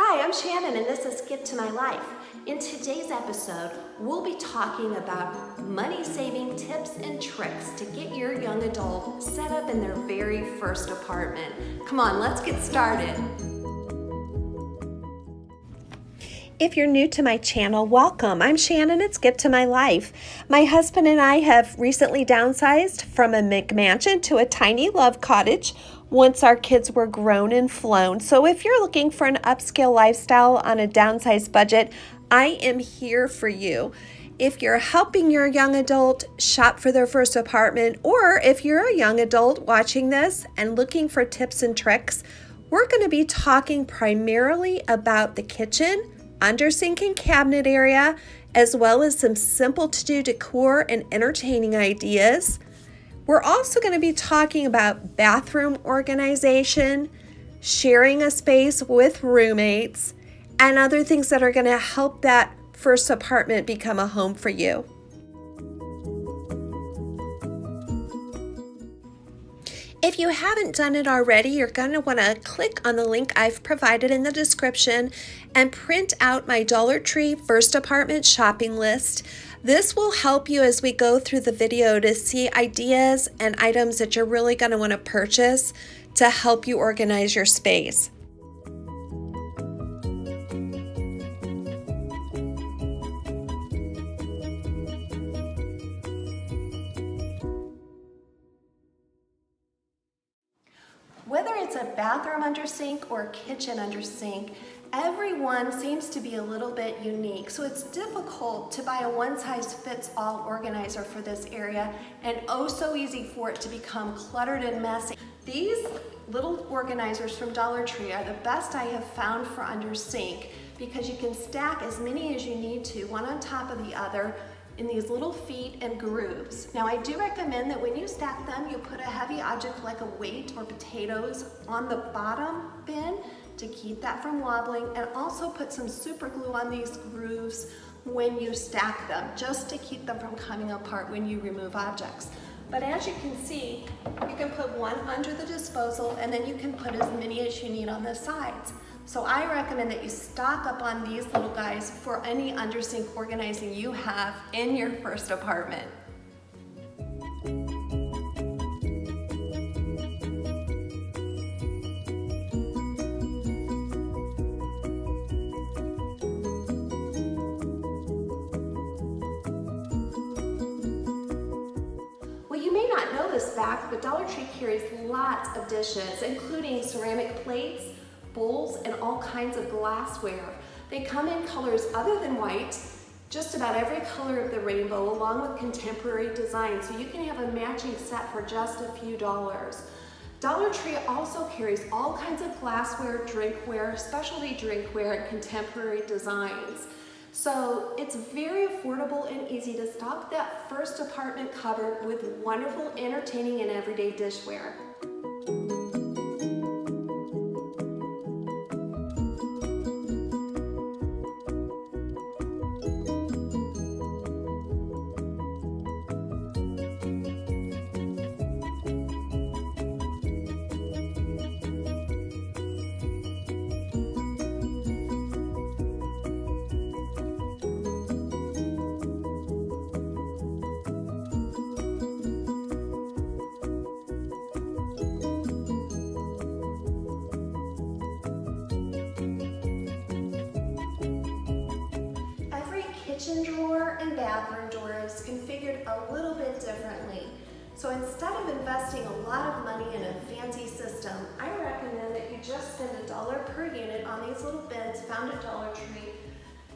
Hi, I'm Shannon and this is Get to My Life. In today's episode, we'll be talking about money-saving tips and tricks to get your young adult set up in their very first apartment. Come on, let's get started. If you're new to my channel, welcome. I'm Shannon, it's Get to My Life. My husband and I have recently downsized from a McMansion to a tiny love cottage once our kids were grown and flown. So if you're looking for an upscale lifestyle on a downsized budget, I am here for you. If you're helping your young adult shop for their first apartment, or if you're a young adult watching this and looking for tips and tricks, we're going to be talking primarily about the kitchen, undersink and cabinet area, as well as some simple to-do decor and entertaining ideas. We're also going to be talking about bathroom organization, sharing a space with roommates, and other things that are going to help that first apartment become a home for you. If you haven't done it already, you're going to want to click on the link I've provided in the description and print out my Dollar Tree first apartment shopping list. This will help you as we go through the video to see ideas and items that you're really going to want to purchase to help you organize your space. Whether it's a bathroom under sink or a kitchen under sink, everyone seems to be a little bit unique. So it's difficult to buy a one-size-fits-all organizer for this area, and oh so easy for it to become cluttered and messy. These little organizers from Dollar Tree are the best I have found for under sink because you can stack as many as you need to, one on top of the other, in these little feet and grooves. Now I do recommend that when you stack them, you put a heavy object like a weight or potatoes on the bottom bin to keep that from wobbling, and also put some super glue on these grooves when you stack them, just to keep them from coming apart when you remove objects. But as you can see, you can put one under the disposal and then you can put as many as you need on the sides. So I recommend that you stock up on these little guys for any undersink organizing you have in your first apartment. Well, you may not know this fact, but Dollar Tree carries lots of dishes, including ceramic plates, bowls, and all kinds of glassware. They come in colors other than white, just about every color of the rainbow, along with contemporary design, so you can have a matching set for just a few dollars. Dollar Tree also carries all kinds of glassware, drinkware, specialty drinkware, and contemporary designs. So it's very affordable and easy to stock that first apartment cupboard with wonderful, entertaining, and everyday dishware. Kitchen drawer and bathroom door is configured a little bit differently. So instead of investing a lot of money in a fancy system, I recommend that you just spend $1 per unit on these little bins found at Dollar Tree.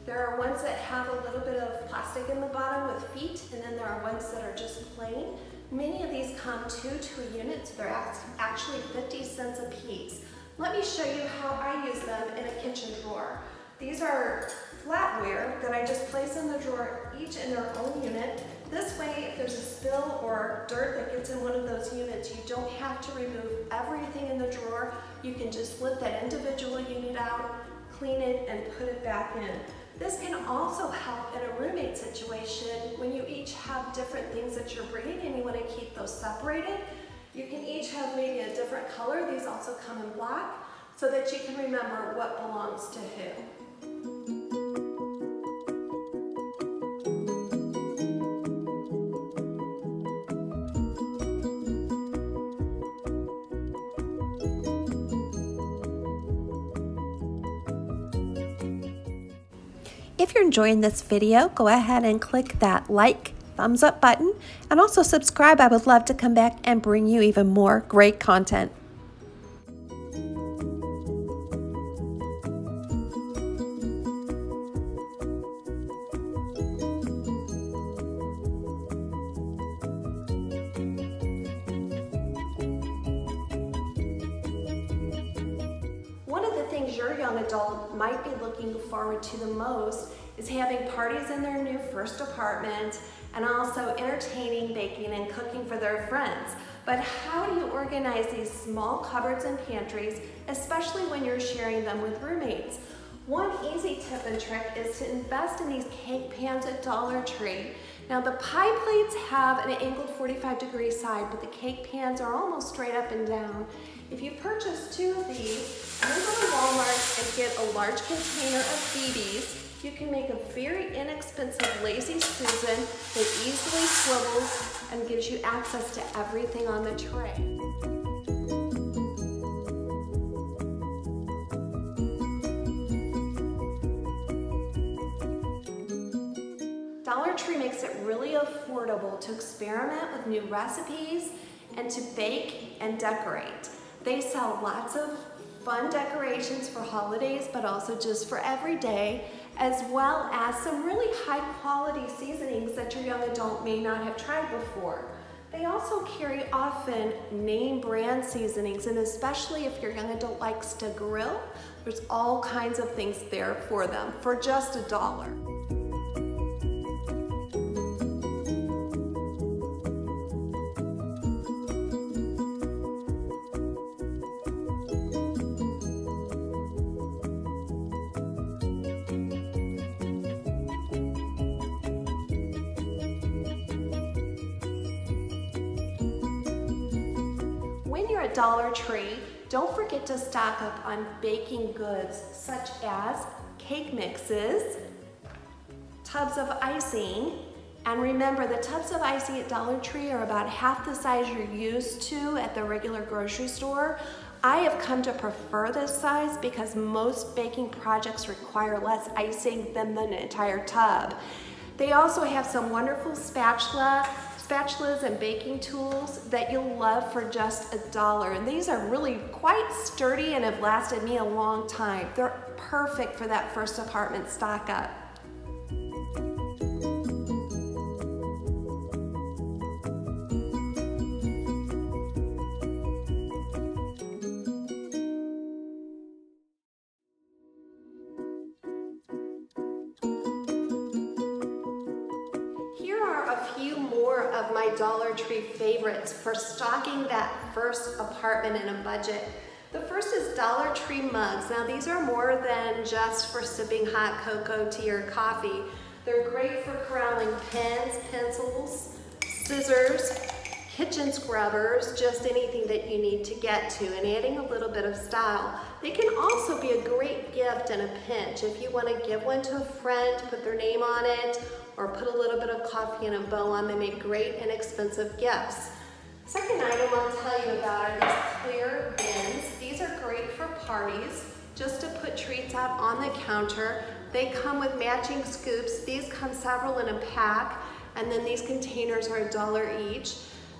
There are ones that have a little bit of plastic in the bottom with feet, and then there are ones that are just plain. Many of these come two to a unit, so they're actually 50 cents a piece. Let me show you how I use them in a kitchen drawer. These are flatware that I just place in the drawer, each in their own unit. This way, if there's a spill or dirt that gets in one of those units, you don't have to remove everything in the drawer. You can just flip that individual unit out, clean it, and put it back in. This can also help in a roommate situation when you each have different things that you're bringing and you want to keep those separated. You can each have maybe a different color. These also come in black. so that you can remember what belongs to who. If you're enjoying this video, go ahead and click that like, thumbs up button, and also subscribe. I would love to come back and bring you even more great content. One of the things your young adult might be looking forward to the most is having parties in their new first apartment and also entertaining, baking, and cooking for their friends. But how do you organize these small cupboards and pantries, especially when you're sharing them with roommates? One easy tip and trick is to invest in these cake pans at Dollar Tree. Now the pie plates have an angled 45-degree side, but the cake pans are almost straight up and down. If you purchase 2 of these, and then go to Walmart and get a large container of BBs, you can make a very inexpensive Lazy Susan that easily swivels and gives you access to everything on the tray. Dollar Tree makes it really affordable to experiment with new recipes and to bake and decorate. They sell lots of fun decorations for holidays, but also just for every day, as well as some really high quality seasonings that your young adult may not have tried before. They also carry often name brand seasonings, and especially if your young adult likes to grill, there's all kinds of things there for them for just $1. When you're at Dollar Tree, don't forget to stock up on baking goods such as cake mixes, tubs of icing, and remember the tubs of icing at Dollar Tree are about half the size you're used to at the regular grocery store. I have come to prefer this size because most baking projects require less icing than the entire tub. They also have some wonderful spatulas and baking tools that you'll love for just $1. And these are really quite sturdy and have lasted me a long time. They're perfect for that first apartment stock up. A few more of my Dollar Tree favorites for stocking that first apartment in a budget. The first is Dollar Tree mugs. Now these are more than just for sipping hot cocoa, tea, or coffee. They're great for corralling pens, pencils, scissors, kitchen scrubbers, just anything that you need to get to, and adding a little bit of style. They can also be a great gift in a pinch. If you want to give one to a friend, put their name on it, or put a little bit of coffee and a bow on, they make great inexpensive gifts. Second item I'll tell you about are these clear bins. These are great for parties, just to put treats out on the counter. They come with matching scoops. These come several in a pack, and then these containers are $1 each.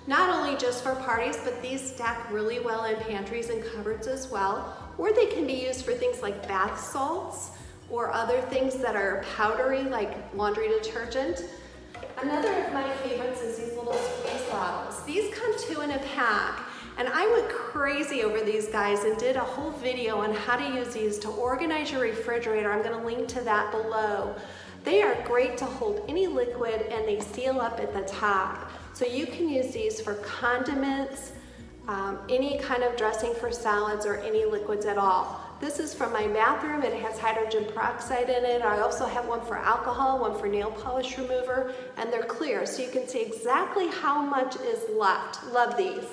Not only just for parties, but these stack really well in pantries and cupboards as well, or they can be used for things like bath salts or other things that are powdery like laundry detergent. Another of my favorites is these little squeeze bottles. These come 2 in a pack, and I went crazy over these guys and did a whole video on how to use these to organize your refrigerator. I'm gonna link to that below. They are great to hold any liquid, and they seal up at the top. So you can use these for condiments, any kind of dressing for salads, or any liquids at all. This is from my bathroom. It has hydrogen peroxide in it. I also have one for alcohol, one for nail polish remover, and they're clear, so you can see exactly how much is left. Love these.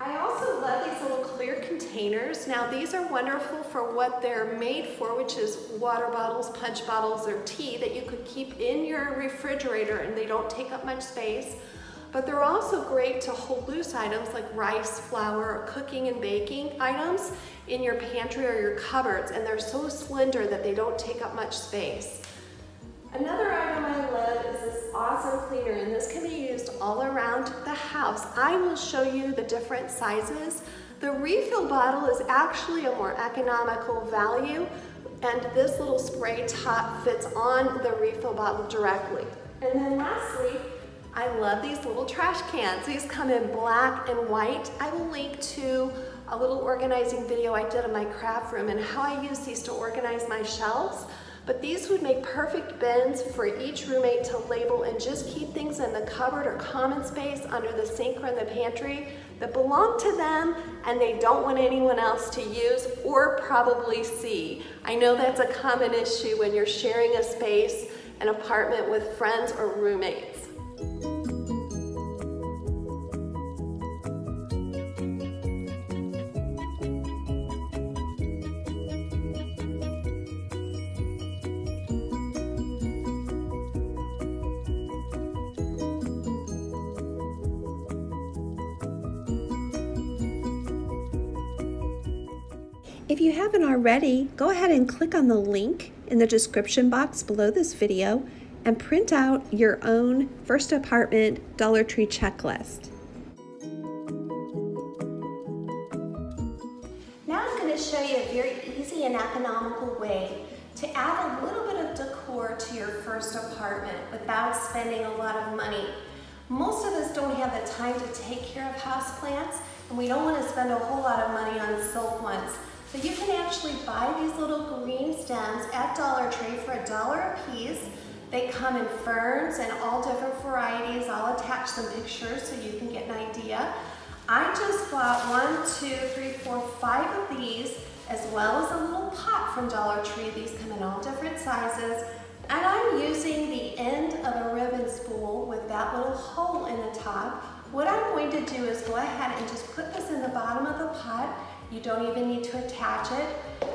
I also love these little clear containers. Now these are wonderful for what they're made for, which is water bottles, punch bottles, or tea that you could keep in your refrigerator and they don't take up much space. But they're also great to hold loose items like rice, flour, or cooking and baking items in your pantry or your cupboards, and they're so slender that they don't take up much space. Another item I love is this awesome cleaner, and this can be used all around the house. I will show you the different sizes. The refill bottle is actually a more economical value, and this little spray top fits on the refill bottle directly. And then lastly, I love these little trash cans. These come in black and white. I will link to a little organizing video I did in my craft room and how I use these to organize my shelves. But these would make perfect bins for each roommate to label and just keep things in the cupboard or common space under the sink or in the pantry that belong to them and they don't want anyone else to use or probably see. I know that's a common issue when you're sharing a space, an apartment with friends or roommates. If you haven't already, go ahead and click on the link in the description box below this video and print out your own first apartment Dollar Tree checklist. Now I'm going to show you a very easy and economical way to add a little bit of decor to your first apartment without spending a lot of money. Most of us don't have the time to take care of houseplants, and we don't want to spend a whole lot of money on silk ones. So you can actually buy these little green stems at Dollar Tree for $1 a piece. They come in ferns and all different varieties. I'll attach some pictures so you can get an idea. I just bought 1, 2, 3, 4, 5 of these, as well as a little pot from Dollar Tree. These come in all different sizes. And I'm using the end of a ribbon spool with that little hole in the top. What I'm going to do is go ahead and just put this in the bottom of the pot. You don't even need to attach it.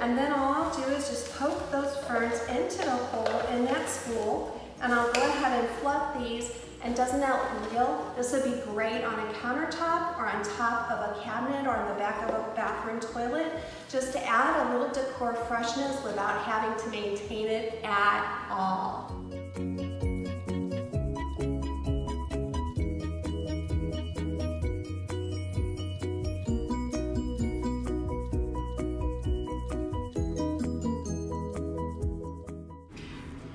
And then all I'll do is just poke those ferns into the hole in that spool, and I'll go ahead and fluff these. And doesn't that reel? This would be great on a countertop or on top of a cabinet or on the back of a bathroom toilet, just to add a little decor freshness without having to maintain it at all.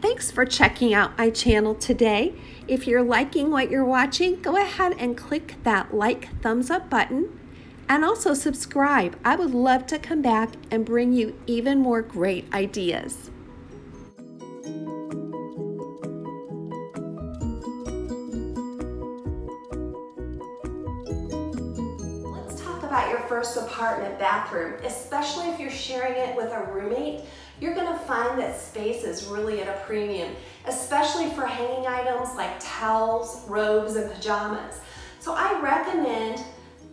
Thanks for checking out my channel today. If you're liking what you're watching, go ahead and click that like thumbs up button and also subscribe. I would love to come back and bring you even more great ideas. Let's talk about your first apartment bathroom, especially if you're sharing it with a roommate. You're going to find that space is really at a premium, especially for hanging items like towels, robes, and pajamas. So I recommend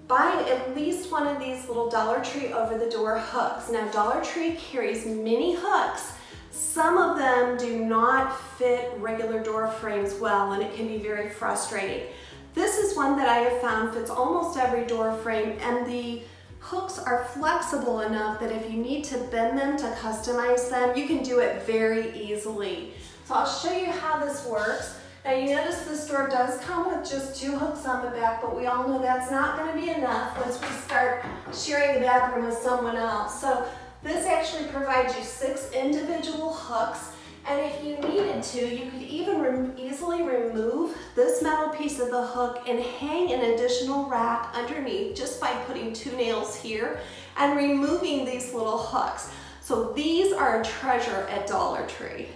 buying at least one of these little Dollar Tree over-the-door hooks. Now Dollar Tree carries mini hooks. Some of them do not fit regular door frames well, and it can be very frustrating. This is one that I have found fits almost every door frame, and the hooks are flexible enough that if you need to bend them to customize them, you can do it very easily. So I'll show you how this works. Now you notice this door does come with just 2 hooks on the back, but we all know that's not going to be enough once we start sharing the bathroom with someone else. So this actually provides you 6 individual hooks, and if you needed to, you could even easily remove this metal piece of the hook and hang an additional rack underneath just by putting 2 nails here and removing these little hooks. So these are a treasure at Dollar Tree.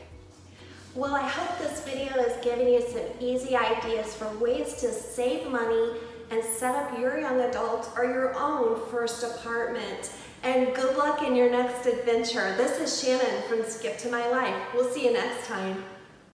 Well, I hope this video is giving you some easy ideas for ways to save money and set up your young adult or your own first apartment. And good luck in your next adventure. This is Shannon from Skip to My Life. We'll see you next time.